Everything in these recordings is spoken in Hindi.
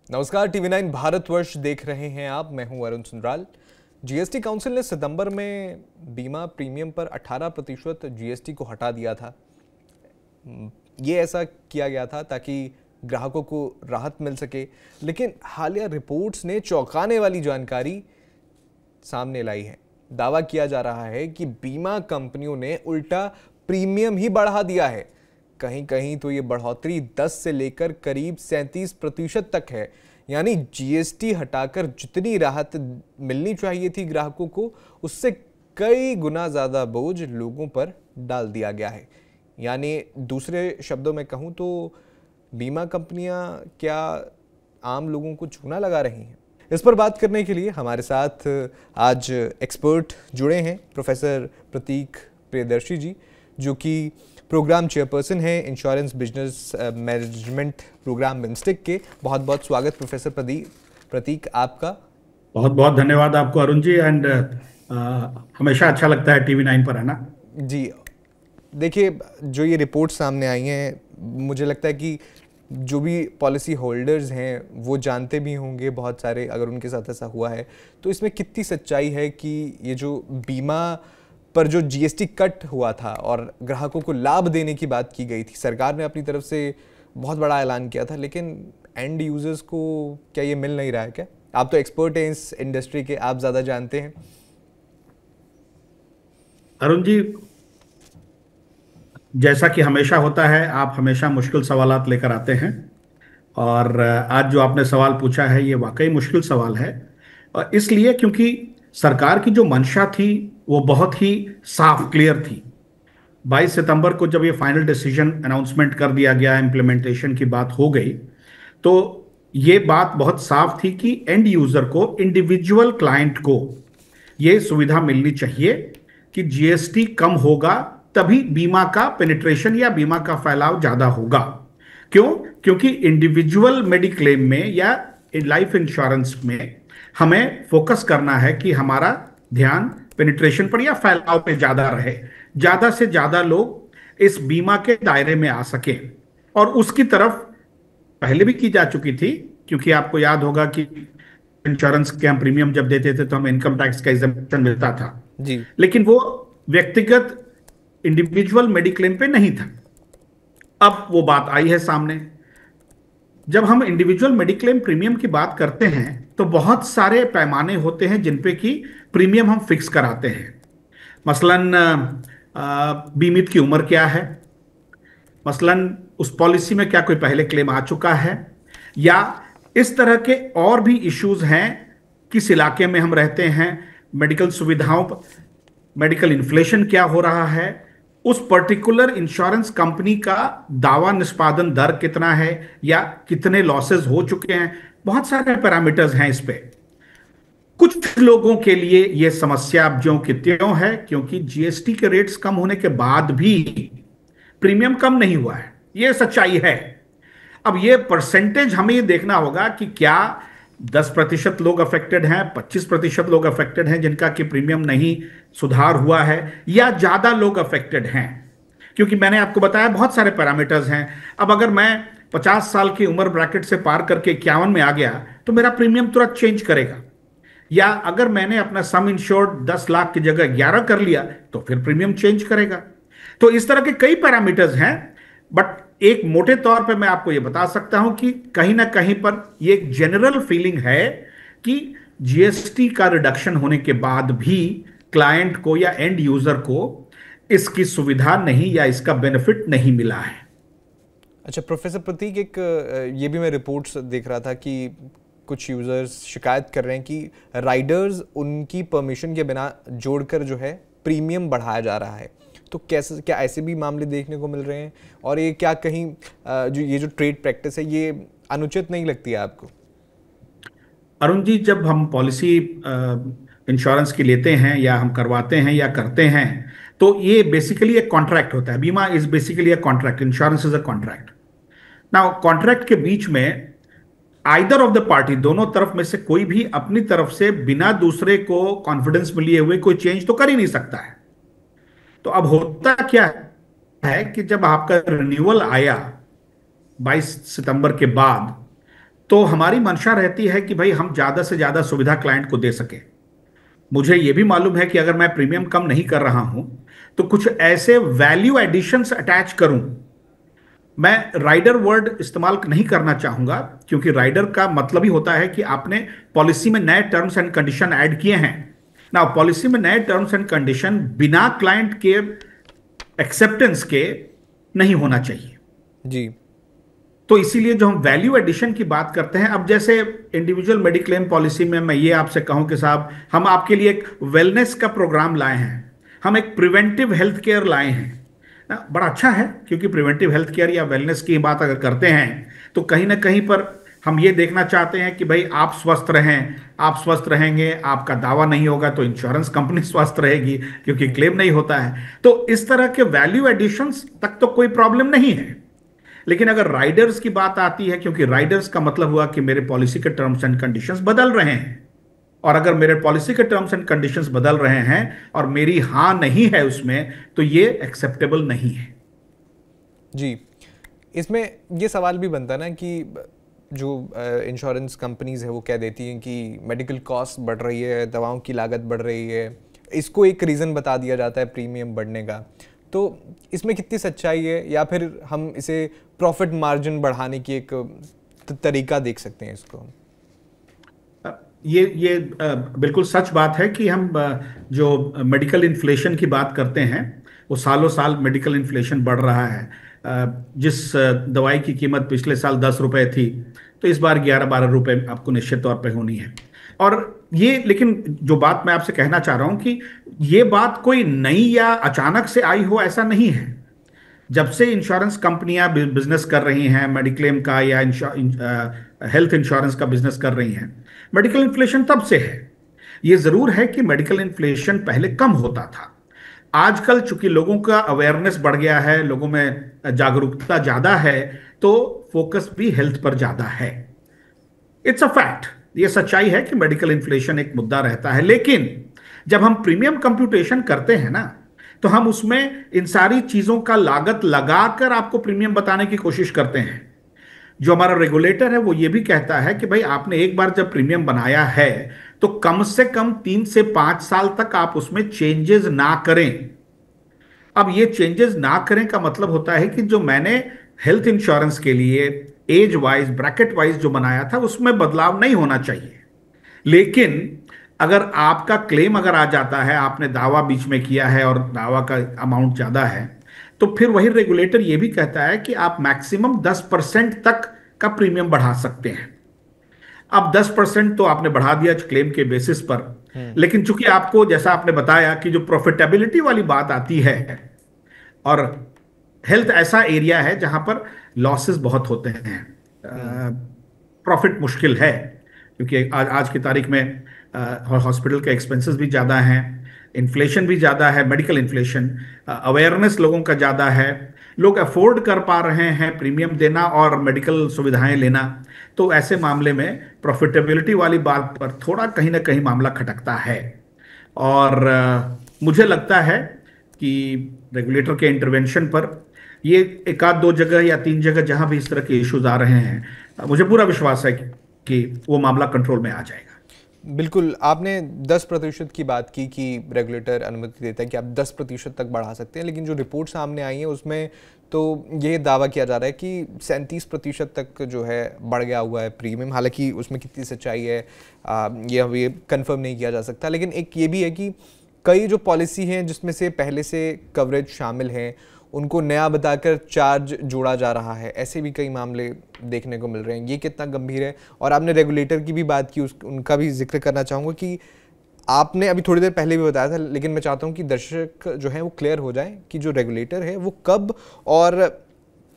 नमस्कार, टीवी 9 भारतवर्ष देख रहे हैं आप। मैं हूं अरुण सुंदराल। जीएसटी काउंसिल ने सितंबर में बीमा प्रीमियम पर 18% जीएसटी को हटा दिया था। ये ऐसा किया गया था ताकि ग्राहकों को राहत मिल सके, लेकिन हालिया रिपोर्ट्स ने चौंकाने वाली जानकारी सामने लाई है। दावा किया जा रहा है कि बीमा कंपनियों ने उल्टा प्रीमियम ही बढ़ा दिया है। कहीं कहीं तो ये बढ़ोतरी 10 से लेकर करीब 37% तक है। यानी जीएसटी हटाकर जितनी राहत मिलनी चाहिए थी ग्राहकों को, उससे कई गुना ज़्यादा बोझ लोगों पर डाल दिया गया है। यानी दूसरे शब्दों में कहूँ तो बीमा कंपनियां क्या आम लोगों को चूना लगा रही हैं? इस पर बात करने के लिए हमारे साथ आज एक्सपर्ट जुड़े हैं, प्रोफेसर प्रतीक प्रियदर्शी जी, जो कि प्रोग्राम चेयरपर्सन है इंश्योरेंस बिजनेस मैनेजमेंट प्रोग्राम मिमस्टेक के। बहुत बहुत स्वागत प्रोफेसर प्रतीक आपका। बहुत बहुत धन्यवाद आपको अरुण जी। एंड हमेशा अच्छा लगता है टीवी 9 पर, है ना जी। देखिए, जो ये रिपोर्ट सामने आई हैं, मुझे लगता है कि जो भी पॉलिसी होल्डर्स हैं वो जानते भी होंगे बहुत सारे, अगर उनके साथ ऐसा हुआ है तो इसमें कितनी सच्चाई है कि ये जो बीमा पर जो जीएसटी कट हुआ था और ग्राहकों को लाभ देने की बात की गई थी, सरकार ने अपनी तरफ से बहुत बड़ा ऐलान किया था, लेकिन एंड यूजर्स को क्या ये मिल नहीं रहा है? क्या आप तो एक्सपर्ट हैं इस इंडस्ट्री के, आप ज़्यादा जानते हैं। अरुण जी, जैसा कि हमेशा होता है, आप हमेशा मुश्किल सवालात लेकर आते हैं। और आज जो आपने सवाल पूछा है ये वाकई मुश्किल सवाल है। और इसलिए क्योंकि सरकार की जो मंशा थी वो बहुत ही साफ क्लियर थी। 22 सितंबर को जब ये फाइनल डिसीजन अनाउंसमेंट कर दिया गया, इम्प्लीमेंटेशन की बात हो गई, तो ये बात बहुत साफ थी कि एंड यूजर को, इंडिविजुअल क्लाइंट को ये सुविधा मिलनी चाहिए कि जीएसटी कम होगा तभी बीमा का पेनिट्रेशन या बीमा का फैलाव ज्यादा होगा। क्यों? क्योंकि इंडिविजुअल मेडिक्लेम में या लाइफ इंश्योरेंस में हमें फोकस करना है कि हमारा ध्यान पेनिट्रेशन पर या फैलाव पे ज्यादा रहे, ज्यादा से ज्यादा लोग इस बीमा के दायरे में आ सके। और उसकी तरफ पहले भी की जा चुकी थी, क्योंकि आपको याद होगा कि इंश्योरेंस के हम प्रीमियम जब देते थे तो हमें इनकम टैक्स का एग्जम्पशन मिलता था, जी। लेकिन वो व्यक्तिगत इंडिविजुअल मेडिक्लेम पे नहीं था। अब वो बात आई है सामने। जब हम इंडिविजुअल मेडिक्लेम प्रीमियम की बात करते हैं तो बहुत सारे पैमाने होते हैं जिन पे कि प्रीमियम हम फिक्स कराते हैं। मसलन बीमित की उम्र क्या है, मसलन उस पॉलिसी में क्या कोई पहले क्लेम आ चुका है, या इस तरह के और भी इश्यूज हैं, किस इलाके में हम रहते हैं, मेडिकल सुविधाओं, मेडिकल इन्फ्लेशन क्या हो रहा है, उस पर्टिकुलर इंश्योरेंस कंपनी का दावा निष्पादन दर कितना है या कितने लॉसेस हो चुके हैं। बहुत सारे पैरामीटर्स हैं इस पे। कुछ लोगों के लिए यह समस्या अब ज्यों की त्यों है, क्योंकि जीएसटी के रेट्स कम होने के बाद भी प्रीमियम कम नहीं हुआ है, यह सच्चाई है। अब ये परसेंटेज हमें ये देखना होगा कि क्या 10% लोग अफेक्टेड हैं, 25% लोग अफेक्टेड हैं जिनका कि प्रीमियम नहीं सुधार हुआ है, या ज्यादा लोग अफेक्टेड हैं। क्योंकि मैंने आपको बताया बहुत सारे पैरामीटर्स हैं। अब अगर मैं 50 साल की उम्र ब्रैकेट से पार करके 51 में आ गया तो मेरा प्रीमियम तुरंत चेंज करेगा, या अगर मैंने अपना सम इंश्योर्ड 10 लाख की जगह 11 कर लिया तो फिर प्रीमियम चेंज करेगा। तो इस तरह के कई पैरामीटर्स हैं। बट एक मोटे तौर पे मैं आपको यह बता सकता हूं कि कहीं ना कहीं पर यह एक जनरल फीलिंग है कि जीएसटी का रिडक्शन होने के बाद भी क्लाइंट को या एंड यूजर को इसकी सुविधा नहीं या इसका बेनिफिट नहीं मिला है। अच्छा प्रोफेसर प्रतीक, एक ये भी मैं रिपोर्ट्स देख रहा था कि कुछ यूजर्स शिकायत कर रहे हैं कि राइडर्स उनकी परमिशन के बिना जोड़कर जो है प्रीमियम बढ़ाया जा रहा है। तो कैसे, क्या ऐसे भी मामले देखने को मिल रहे हैं? और ये क्या कहीं जो ट्रेड प्रैक्टिस है ये अनुचित नहीं लगती है आपको? अरुण जी, जब हम पॉलिसी इंश्योरेंस की लेते हैं या हम करवाते हैं या करते हैं तो ये बेसिकली एक कॉन्ट्रैक्ट होता है। बीमा is basically a contract, insurance is a contract. Now contract के बीच में आइदर ऑफ द पार्टी, दोनों तरफ में से कोई भी अपनी तरफ से बिना दूसरे को कॉन्फिडेंस में लिए हुए कोई चेंज तो कर ही नहीं सकता है। तो अब होता क्या है कि जब आपका रिन्यूअल आया 22 सितंबर के बाद, तो हमारी मंशा रहती है कि भाई हम ज्यादा से ज्यादा सुविधा क्लाइंट को दे सके। मुझे यह भी मालूम है कि अगर मैं प्रीमियम कम नहीं कर रहा हूं तो कुछ ऐसे वैल्यू एडिशंस अटैच करूं। मैं राइडर वर्ड इस्तेमाल नहीं करना चाहूंगा, क्योंकि राइडर का मतलब ही होता है कि आपने पॉलिसी में नए टर्म्स एंड कंडीशन ऐड किए हैं ना। पॉलिसी में नए टर्म्स एंड कंडीशन बिना क्लाइंट के एक्सेप्टेंस के नहीं होना चाहिए। जी। तो इसीलिए जो हम वैल्यू एडिशन की बात करते हैं, अब जैसे इंडिविजुअल मेडिक्लेम पॉलिसी में मैं ये आपसे कहूं कि साहब हम आपके लिए एक वेलनेस का प्रोग्राम लाए हैं, हम एक प्रिवेंटिव हेल्थ केयर लाए हैं ना। बड़ा अच्छा है, क्योंकि प्रिवेंटिव हेल्थ केयर या वेलनेस की बात अगर करते हैं तो कहीं ना कहीं पर हम ये देखना चाहते हैं कि भाई आप स्वस्थ रहें। आप स्वस्थ रहेंगे, आपका दावा नहीं होगा तो इंश्योरेंस कंपनी स्वस्थ रहेगी, क्योंकि क्लेम नहीं होता है। तो इस तरह के वैल्यू एडिशंस तक तो कोई प्रॉब्लम नहीं है। लेकिन अगर राइडर्स की बात आती है, क्योंकि राइडर्स का मतलब हुआ कि मेरे पॉलिसी के टर्म्स एंड कंडीशंस बदल रहे हैं, और अगर मेरे पॉलिसी के टर्म्स एंड कंडीशंस बदल रहे हैं और मेरी हां नहीं है उसमें, तो ये एक्सेप्टेबल नहीं है। जी, इसमें ये सवाल भी बनता ना कि जो इंश्योरेंस कंपनीज है वो कह देती हैं कि मेडिकल कॉस्ट बढ़ रही है, दवाओं की लागत बढ़ रही है, इसको एक रीज़न बता दिया जाता है प्रीमियम बढ़ने का। तो इसमें कितनी सच्चाई है, या फिर हम इसे प्रॉफिट मार्जिन बढ़ाने की एक तरीका देख सकते हैं इसको? ये बिल्कुल सच बात है कि हम जो मेडिकल इन्फ्लेशन की बात करते हैं, वो सालों साल मेडिकल इन्फ्लेशन बढ़ रहा है। जिस दवाई की कीमत पिछले साल 10 रुपए थी, तो इस बार 11-12 रुपए आपको निश्चित तौर पे होनी है। और ये, लेकिन जो बात मैं आपसे कहना चाह रहा हूं कि ये बात कोई नई या अचानक से आई हो, ऐसा नहीं है। जब से इंश्योरेंस कंपनियां बिजनेस कर रही हैं मेडिक्लेम का या हेल्थ इंश्योरेंस का बिजनेस कर रही हैं, मेडिकल इन्फ्लेशन तब से है। ये जरूर है कि मेडिकल इन्फ्लेशन पहले कम होता था। आजकल चूंकि लोगों का अवेयरनेस बढ़ गया है, लोगों में जागरूकता ज्यादा है, तो फोकस भी हेल्थ पर ज्यादा है। इट्स अ फैक्ट, ये सच्चाई है कि मेडिकल इन्फ्लेशन एक मुद्दा रहता है। लेकिन जब हम प्रीमियम कंप्यूटेशन करते हैं ना, तो हम उसमें इन सारी चीजों का लागत लगाकर आपको प्रीमियम बताने की कोशिश करते हैं। जो हमारा रेगुलेटर है वो ये भी कहता है कि भाई आपने एक बार जब प्रीमियम बनाया है तो कम से कम 3 से 5 साल तक आप उसमें चेंजेस ना करें। अब ये चेंजेस ना करें का मतलब होता है कि जो मैंने हेल्थ इंश्योरेंस के लिए एज वाइज, ब्रैकेट वाइज जो बनाया था, उसमें बदलाव नहीं होना चाहिए। लेकिन अगर आपका क्लेम अगर आ जाता है, आपने दावा बीच में किया है और दावा का अमाउंट ज्यादा है, तो फिर वही रेगुलेटर ये भी कहता है कि आप मैक्सिमम 10% तक का प्रीमियम बढ़ा सकते हैं। अब 10% तो आपने बढ़ा दिया क्लेम के बेसिस पर, लेकिन चूंकि आपको, जैसा आपने बताया कि जो प्रॉफिटेबिलिटी वाली बात आती है, और हेल्थ ऐसा एरिया है जहां पर लॉसेस बहुत होते हैं, प्रॉफिट मुश्किल है, क्योंकि आज की तारीख में हॉस्पिटल के एक्सपेंसेस भी ज़्यादा हैं, इन्फ्लेशन भी ज़्यादा है, मेडिकल इन्फ्लेशन, अवेयरनेस लोगों का ज़्यादा है, लोग अफोर्ड कर पा रहे हैं प्रीमियम देना और मेडिकल सुविधाएं लेना। तो ऐसे मामले में प्रॉफिटेबिलिटी वाली बात पर थोड़ा कहीं ना कहीं मामला खटकता है। और मुझे लगता है कि रेगुलेटर के इंटरवेंशन पर ये एक आध 2 जगह या 3 जगह जहां भी इस तरह के इश्यूज आ रहे हैं, मुझे पूरा विश्वास है कि वो मामला कंट्रोल में आ जाएगा। बिल्कुल, आपने 10% की बात की कि रेगुलेटर अनुमति देता है कि आप 10% तक बढ़ा सकते हैं, लेकिन जो रिपोर्ट सामने आई है उसमें तो ये दावा किया जा रहा है कि 37% तक जो है बढ़ गया हुआ है प्रीमियम। हालांकि उसमें कितनी सच्चाई है ये अभी कंफर्म नहीं किया जा सकता, लेकिन एक ये भी है कि कई जो पॉलिसी हैं जिसमें से पहले से कवरेज शामिल हैं, उनको नया बताकर चार्ज जोड़ा जा रहा है। ऐसे भी कई मामले देखने को मिल रहे हैं। ये कितना गंभीर है? और आपने रेगुलेटर की भी बात की, उनका भी जिक्र करना चाहूँगा कि आपने अभी थोड़ी देर पहले भी बताया था, लेकिन मैं चाहता हूँ कि दर्शक जो हैं वो क्लियर हो जाए कि जो रेगुलेटर है वो कब और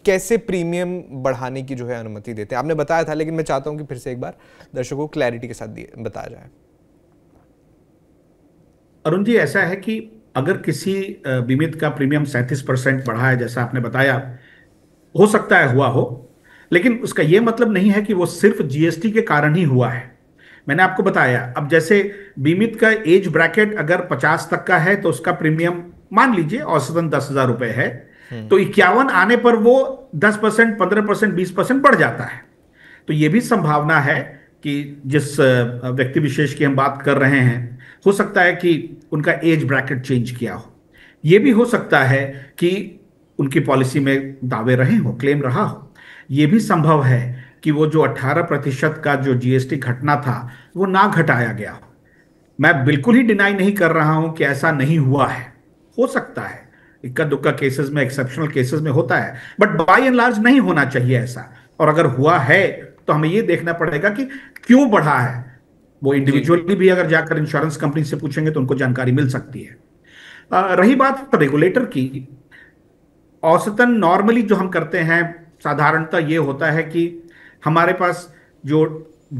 कैसे प्रीमियम बढ़ाने की जो है अनुमति देते हैं। आपने बताया था, लेकिन मैं चाहता हूँ कि फिर से एक बार दर्शकों को क्लैरिटी के साथ बताया जाए। अरुण जी, ऐसा है कि अगर किसी बीमित का प्रीमियम 37% बढ़ा है, जैसा आपने बताया, हो सकता है हुआ हो, लेकिन उसका यह मतलब नहीं है कि वो सिर्फ जीएसटी के कारण ही हुआ है। मैंने आपको बताया, अब जैसे बीमित का एज ब्रैकेट अगर 50 तक का है तो उसका प्रीमियम मान लीजिए औसतन 10,000 रुपए है, तो 51 आने पर वो 10%, 15%, 20% बढ़ जाता है। तो ये भी संभावना है कि जिस व्यक्ति विशेष की हम बात कर रहे हैं, हो सकता है कि उनका एज ब्रैकेट चेंज किया हो। ये भी हो सकता है कि उनकी पॉलिसी में दावे रहे हो, क्लेम रहा हो। ये भी संभव है कि वो जो 18% का जो जीएसटी घटना था वो ना घटाया गया हो। मैं बिल्कुल ही डिनाई नहीं कर रहा हूं कि ऐसा नहीं हुआ है, हो सकता है, इक्का दुक्का केसेस में, एक्सेप्शनल केसेस में होता है, बट बाय एंड लार्ज नहीं होना चाहिए ऐसा। और अगर हुआ है तो हमें यह देखना पड़ेगा कि क्यों बढ़ा है। वो जी। इंडिविजुअली भी अगर जाकर इंश्योरेंस कंपनी से पूछेंगे तो उनको जानकारी मिल सकती है। रही बात रेगुलेटर की, औसतन नॉर्मली जो हम करते हैं साधारणतः ये होता है कि हमारे पास जो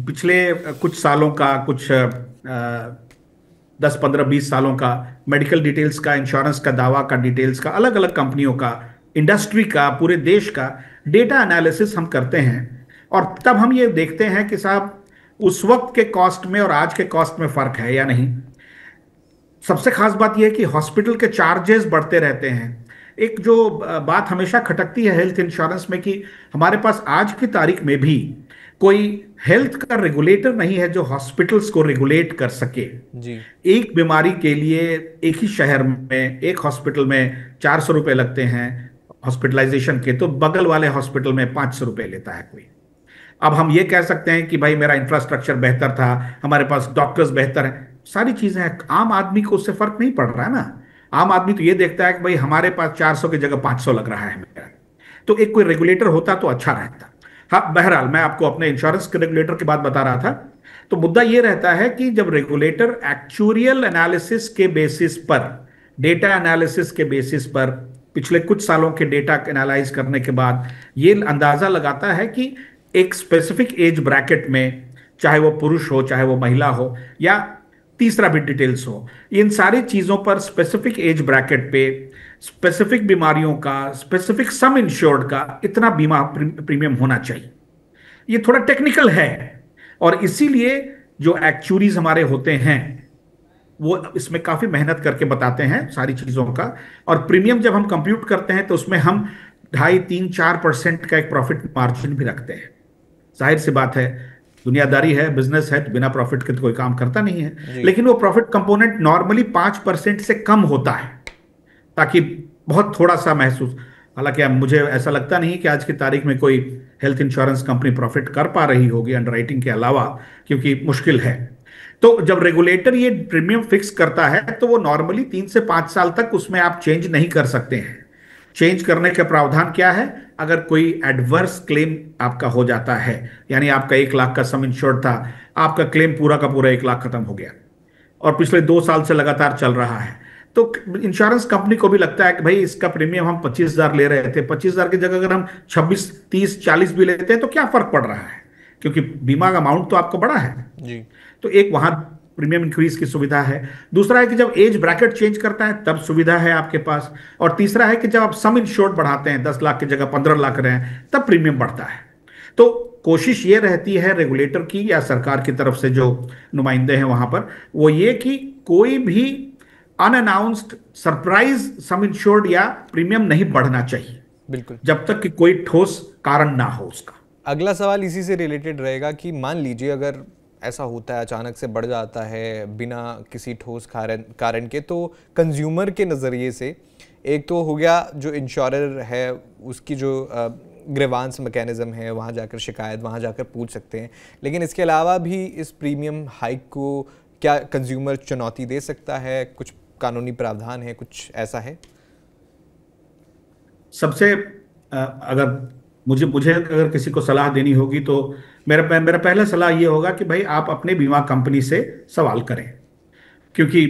पिछले कुछ सालों का, कुछ 10 15 20 सालों का मेडिकल डिटेल्स का, इंश्योरेंस का, दावा का डिटेल्स का, अलग अलग कंपनियों का, इंडस्ट्री का, पूरे देश का डेटा एनालिसिस हम करते हैं। और तब हम ये देखते हैं कि साहब उस वक्त के कॉस्ट में और आज के कॉस्ट में फर्क है या नहीं। सबसे खास बात यह है कि हॉस्पिटल के चार्जेस बढ़ते रहते हैं। एक जो बात हमेशा खटकती है हेल्थ इंश्योरेंस में कि हमारे पास आज की तारीख में भी कोई हेल्थ का रेगुलेटर नहीं है जो हॉस्पिटल्स को रेगुलेट कर सके। जी। एक बीमारी के लिए एक ही शहर में एक हॉस्पिटल में 400 रुपए लगते हैं हॉस्पिटलाइजेशन के, तो बगल वाले हॉस्पिटल में 500 रुपए लेता है कोई। अब हम ये कह सकते हैं कि भाई मेरा इंफ्रास्ट्रक्चर बेहतर था, हमारे पास डॉक्टर्स बेहतर हैं, सारी चीजें हैं। आम आदमी को उससे फर्क नहीं पड़ रहा है ना। आम आदमी तो ये देखता है कि भाई हमारे पास 400 की जगह 500 लग रहा है मेरा। तो एक कोई रेगुलेटर होता तो अच्छा रहता। हाँ, बहरहाल मैं आपको अपने इंश्योरेंस के रेगुलेटर की बात बता रहा था। तो मुद्दा यह रहता है कि जब रेगुलेटर एक्चुअरियल एनालिसिस के बेसिस पर, डेटा एनालिसिस के बेसिस पर, पिछले कुछ सालों के डेटा एनालाइज करने के बाद यह अंदाजा लगाता है कि एक स्पेसिफिक एज ब्रैकेट में, चाहे वो पुरुष हो चाहे वो महिला हो या तीसरा भी डिटेल्स हो, इन सारी चीजों पर स्पेसिफिक एज ब्रैकेट पे स्पेसिफिक बीमारियों का, स्पेसिफिक सम इंश्योर्ड का इतना बीमा प्रीमियम होना चाहिए। ये थोड़ा टेक्निकल है और इसीलिए जो एक्चुअरीज हमारे होते हैं वो इसमें काफी मेहनत करके बताते हैं सारी चीजों का। और प्रीमियम जब हम कंप्यूट करते हैं तो उसमें हम 2.5 3 4% का एक प्रॉफिट मार्जिन भी रखते हैं। जाहिर सी बात है, दुनियादारी है, बिजनेस है, तो बिना प्रॉफिट के तो कोई काम करता नहीं है। लेकिन वो प्रॉफिट कंपोनेंट नॉर्मली 5% से कम होता है ताकि बहुत थोड़ा सा महसूस। हालांकि अब मुझे ऐसा लगता नहीं कि आज की तारीख में कोई हेल्थ इंश्योरेंस कंपनी प्रॉफिट कर पा रही होगी अंडरराइटिंग के अलावा, क्योंकि मुश्किल है। तो जब रेगुलेटर ये प्रीमियम फिक्स करता है तो वो नॉर्मली 3 से 5 साल तक उसमें आप चेंज नहीं कर सकते हैं। चेंज करने के प्रावधान क्या है? अगर कोई एडवर्स क्लेम आपका हो जाता है, यानी आपका 1 लाख का सम इंश्योर्ड था, आपका क्लेम पूरा का पूरा 1 लाख खत्म हो गया और पिछले 2 साल से लगातार चल रहा है, तो इंश्योरेंस कंपनी को भी लगता है कि भाई इसका प्रीमियम हम 25,000 ले रहे थे, 25,000 की जगह अगर हम 26 30 40 भी लेते हैं तो क्या फर्क पड़ रहा है, क्योंकि बीमा का अमाउंट तो आपका बड़ा है जी। तो एक वहां प्रीमियम इंक्रीज की सुविधा है। दूसरा है कि जब एज ब्रैकेट चेंज करता है तब सुविधा है आपके पास। और तीसरा है कि जब आप सम इंश्योर्ड बढ़ाते हैं, 10 लाख की जगह 15 लाख रहे हैं, तब प्रीमियम बढ़ता है। तो कोशिश ये रहती है रेगुलेटर की या सरकार की तरफ से जो नुमाइंदे हैं वहां पर, वो ये कि कोई भी अनअनाउंस्ड सरप्राइज सम इंश्योर्ड या प्रीमियम नहीं बढ़ना चाहिए, बिल्कुल, जब तक कि कोई ठोस कारण ना हो उसका। अगला सवाल इसी से रिलेटेड रहेगा कि मान लीजिए अगर ऐसा होता है, अचानक से बढ़ जाता है बिना किसी ठोस कारण के, तो कंज्यूमर के नज़रिए से एक तो हो गया जो इंश्योरर है उसकी जो ग्रीवांस मैकेनिज्म है, वहाँ जाकर शिकायत, वहाँ जाकर पूछ सकते हैं, लेकिन इसके अलावा भी इस प्रीमियम हाइक को क्या कंज्यूमर चुनौती दे सकता है? कुछ कानूनी प्रावधान है, कुछ ऐसा है? सबसे अगर मुझे अगर किसी को सलाह देनी होगी तो मेरा पहला सलाह ये होगा कि भाई आप अपने बीमा कंपनी से सवाल करें, क्योंकि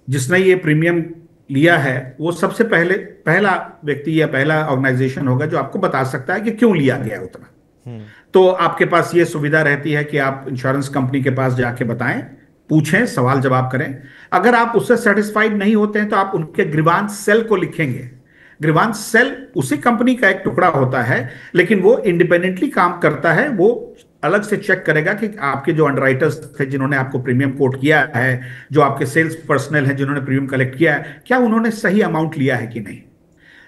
जिसने ये प्रीमियम लिया है वो सबसे पहला व्यक्ति या पहला ऑर्गेनाइजेशन होगा जो आपको बता सकता है कि क्यों लिया गया उतना। तो आपके पास ये सुविधा रहती है कि आप इंश्योरेंस कंपनी के पास जाके बताएं, पूछें, सवाल जवाब करें। अगर आप उससे सेटिस्फाइड नहीं होते हैं तो आप उनके ग्रीवांस सेल को लिखेंगे। ग्रीवांस सेल उसी कंपनी का एक टुकड़ा होता है, लेकिन वो इंडिपेंडेंटली काम करता है। वो अलग से चेक करेगा कि आपके जो अंडरराइटर्स थे जिन्होंने आपको प्रीमियम कोट किया है, जो आपके सेल्स पर्सनल हैं जिन्होंने प्रीमियम कलेक्ट किया है, क्या उन्होंने सही अमाउंट लिया है कि नहीं।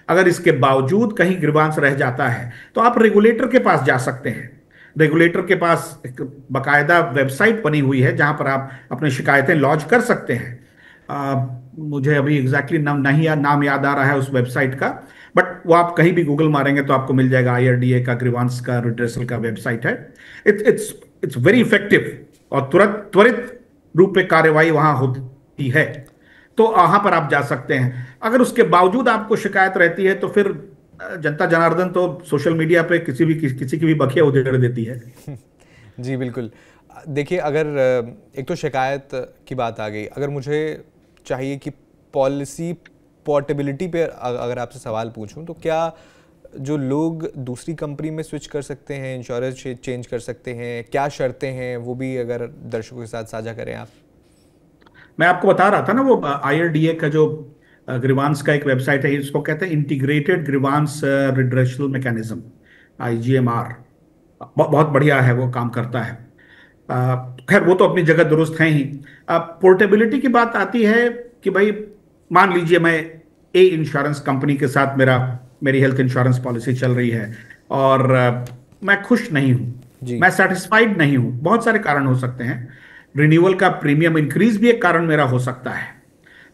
अगर इसके बावजूद कहीं ग्रीवांस रह जाता है तो आप रेगुलेटर के पास जा सकते हैं। रेगुलेटर के पास एक बाकायदा वेबसाइट बनी हुई है जहां पर आप अपनी शिकायतें लॉन्च कर सकते हैं। मुझे अभी एग्जैक्टली नाम याद आ रहा है उस वेबसाइट का, बट वो आप कहीं भी गूगल मारेंगे तो आपको मिल जाएगा। IRDA का, ग्रीवांस का, रिड्रेसल का वेबसाइट है। इट्स इट्स वेरी इफेक्टिव और तुरंत त्वरित रूप में कार्यवाही वहां होती है। तो वहां पर आप जा सकते हैं। अगर उसके बावजूद आपको शिकायत रहती है तो फिर जनता जनार्दन तो सोशल मीडिया पे किसी की भी बखिया उधेड़ देती है। जी बिल्कुल। देखिए, अगर एक तो शिकायत की बात आ गई, अगर मुझे चाहिए कि पॉलिसी पोर्टेबिलिटी पे अगर आपसे सवाल पूछूं तो क्या जो लोग दूसरी कंपनी में स्विच कर सकते हैं, इंश्योरेंस चेंज कर सकते हैं, क्या शर्तें हैं, वो भी अगर दर्शकों के साथ साझा करें आप। मैं आपको बता रहा था ना, वो IRDA का जो ग्रीवांस का एक वेबसाइट है, इसको कहते हैं integrated grievance redressal mechanism, IGMR। बहुत बढ़िया है, वो काम करता है। खैर वो तो अपनी जगह दुरुस्त है ही। पोर्टेबिलिटी की बात आती है कि भाई मान लीजिए मैं इंश्योरेंस कंपनी के साथ मेरी हेल्थ इंश्योरेंस पॉलिसी चल रही है और मैं खुश नहीं हूं, मैं सेटिस्फाइड नहीं हूं। बहुत सारे कारण हो सकते हैं। रिन्यूअल का प्रीमियम इंक्रीज भी एक कारण मेरा हो सकता है।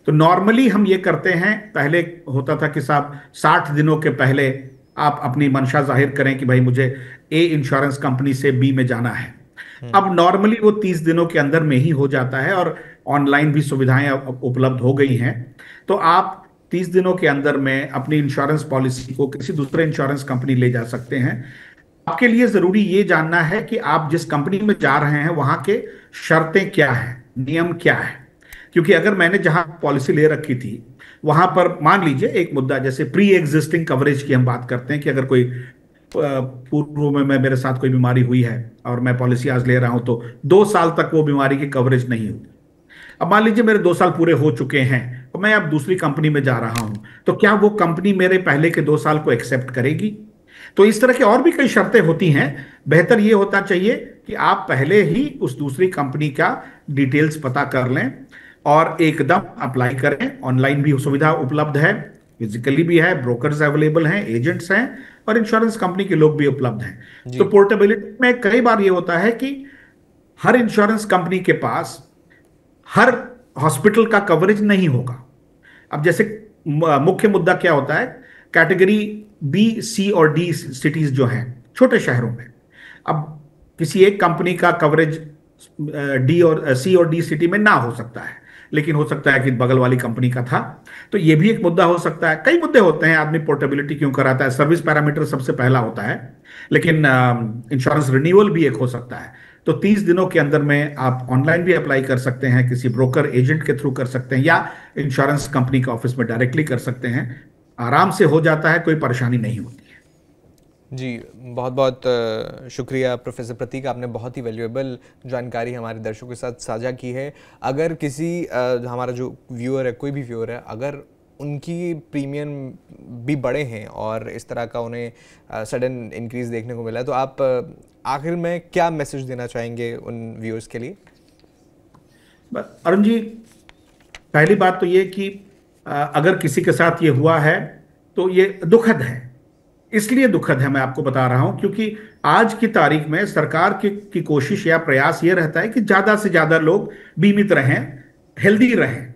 तो नॉर्मली हम ये करते हैं, पहले होता था कि साहब 60 दिनों के पहले आप अपनी मंशा जाहिर करें कि भाई मुझे इंश्योरेंस कंपनी से बी में जाना है। अब नॉर्मली वो 30 दिनों के अंदर में ही हो जाता है और ऑनलाइन भी सुविधाएं उपलब्ध हो गई हैं। तो आप 30 दिनों के अंदर में अपनी इंश्योरेंस पॉलिसी को किसी दूसरे इंश्योरेंस कंपनी ले जा सकते हैं। आपके लिए जरूरी ये जानना है कि आप जिस कंपनी में जा रहे हैं वहां के शर्तें क्या है, नियम क्या है। क्योंकि अगर मैंने जहां पॉलिसी ले रखी थी वहां पर मान लीजिए एक मुद्दा जैसे प्री एग्जिस्टिंग कवरेज की हम बात करते हैं कि अगर कोई पूर्व में मेरे साथ कोई बीमारी हुई है और मैं पॉलिसी आज ले रहा हूं तो 2 साल तक वो बीमारी की कवरेज नहीं होगी। अब मान लीजिए मेरे 2 साल पूरे हो चुके हैं और मैं अब दूसरी कंपनी में जा रहा हूं, तो क्या वो कंपनी मेरे पहले के 2 साल को एक्सेप्ट करेगी? तो इस तरह की और भी कई शर्तें होती हैं। बेहतर ये होता चाहिए कि आप पहले ही उस दूसरी कंपनी का डिटेल्स पता कर लें और एकदम अप्लाई करें। ऑनलाइन भी सुविधा उपलब्ध है, फिजिकली भी है, ब्रोकर्स अवेलेबल हैं, एजेंट्स हैं और इंश्योरेंस कंपनी के लोग भी उपलब्ध हैं। तो पोर्टेबिलिटी में कई बार ये होता है कि हर इंश्योरेंस कंपनी के पास हर हॉस्पिटल का कवरेज नहीं होगा। अब जैसे मुख्य मुद्दा क्या होता है, कैटेगरी B, C और D सिटीज जो हैं छोटे शहरों में, अब किसी एक कंपनी का कवरेज D और C और D सिटी में ना हो सकता है, लेकिन हो सकता है कि बगल वाली कंपनी का था। तो ये भी एक मुद्दा हो सकता है। कई मुद्दे होते हैं, आदमी पोर्टेबिलिटी क्यों कराता है। सर्विस पैरामीटर सबसे पहला होता है, लेकिन इंश्योरेंस रिन्यूअल भी एक हो सकता है। तो 30 दिनों के अंदर में आप ऑनलाइन भी अप्लाई कर सकते हैं, किसी ब्रोकर एजेंट के थ्रू कर सकते हैं या इंश्योरेंस कंपनी के ऑफिस में डायरेक्टली कर सकते हैं। आराम से हो जाता है, कोई परेशानी नहीं होती है। जी बहुत बहुत शुक्रिया प्रोफेसर प्रतीक, आपने बहुत ही वैल्यूएबल जानकारी हमारे दर्शकों के साथ साझा की है। अगर किसी हमारा जो व्यूअर है, कोई भी व्यूअर है, अगर उनकी प्रीमियम भी बड़े हैं और इस तरह का उन्हें सडन इंक्रीज देखने को मिला है, तो आप आखिर में क्या मैसेज देना चाहेंगे उन व्यूअर्स के लिए? अरुण जी, पहली बात तो ये कि अगर किसी के साथ ये हुआ है तो ये दुखद है। इसलिए दुखद है, मैं आपको बता रहा हूं, क्योंकि आज की तारीख में सरकार की कोशिश या प्रयास ये रहता है कि ज्यादा से ज्यादा लोग बीमित रहें, हेल्दी रहें।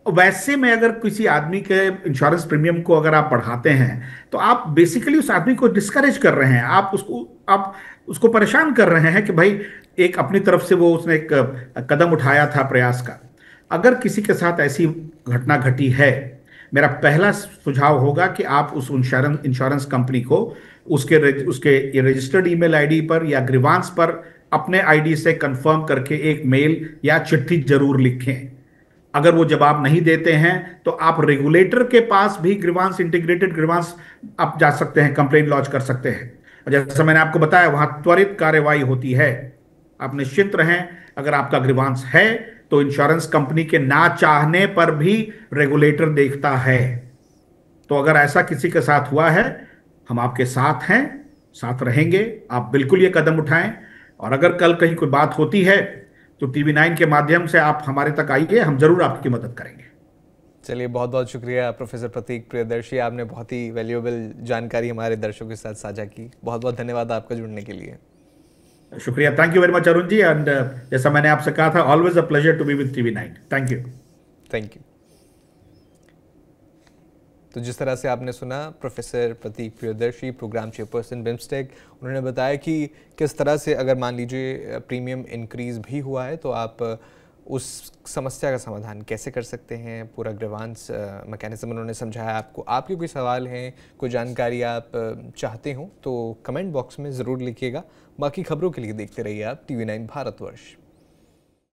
वैसे में अगर किसी आदमी के इंश्योरेंस प्रीमियम को अगर आप बढ़ाते हैं तो आप बेसिकली उस आदमी को डिस्करेज कर रहे हैं। आप उसको परेशान कर रहे हैं कि भाई एक अपनी तरफ से वो उसने एक कदम उठाया था प्रयास का। अगर किसी के साथ ऐसी घटना घटी है, मेरा पहला सुझाव होगा कि आप उस इंश्योरेंस कंपनी को उसके रजिस्टर्ड ईमेल आईडी पर या ग्रीवांस पर अपने आईडी से कंफर्म करके एक मेल या चिट्ठी जरूर लिखें। अगर वो जवाब नहीं देते हैं तो आप रेगुलेटर के पास भी ग्रीवांस, इंटीग्रेटेड ग्रीवांस आप जा सकते हैं, कंप्लेन लॉन्च कर सकते हैं। जैसा मैंने आपको बताया, वहां त्वरित कार्रवाई होती है। आप निश्चिंत रहें, अगर आपका ग्रीवांस है तो इंश्योरेंस कंपनी के ना चाहने पर भी रेगुलेटर देखता है। तो अगर ऐसा किसी के साथ हुआ है, हम आपके साथ हैं, साथ रहेंगे। आप बिल्कुल ये कदम उठाएं और अगर कल कहीं कोई बात होती है तो TV9 के माध्यम से आप हमारे तक आइए, हम जरूर आपकी मदद करेंगे। चलिए, बहुत बहुत शुक्रिया प्रोफेसर प्रतीक प्रियदर्शी, आपने बहुत ही वैल्यूएबल जानकारी हमारे दर्शकों के साथ साझा की। बहुत बहुत धन्यवाद आपका जुड़ने के लिए। शुक्रिया, thank you very much Arun ji. And जैसा मैंने आपसे कहा था, always a pleasure to be with TV9। Thank you. Thank you. तो जिस तरह से आपने सुना professor Pratik Priyadarshi, program chairperson BIMSTEC, उन्होंने बताया कि किस तरह से अगर मान लीजिए प्रीमियम इंक्रीज भी हुआ है तो आप उस समस्या का समाधान कैसे कर सकते हैं, पूरा ग्रीवांस मैकेनिज्म उन्होंने समझाया आपको। आपके कोई सवाल हैं, कोई जानकारी आप चाहते हो तो कमेंट बॉक्स में ज़रूर लिखिएगा। बाकी खबरों के लिए देखते रहिए आप TV9 भारतवर्ष।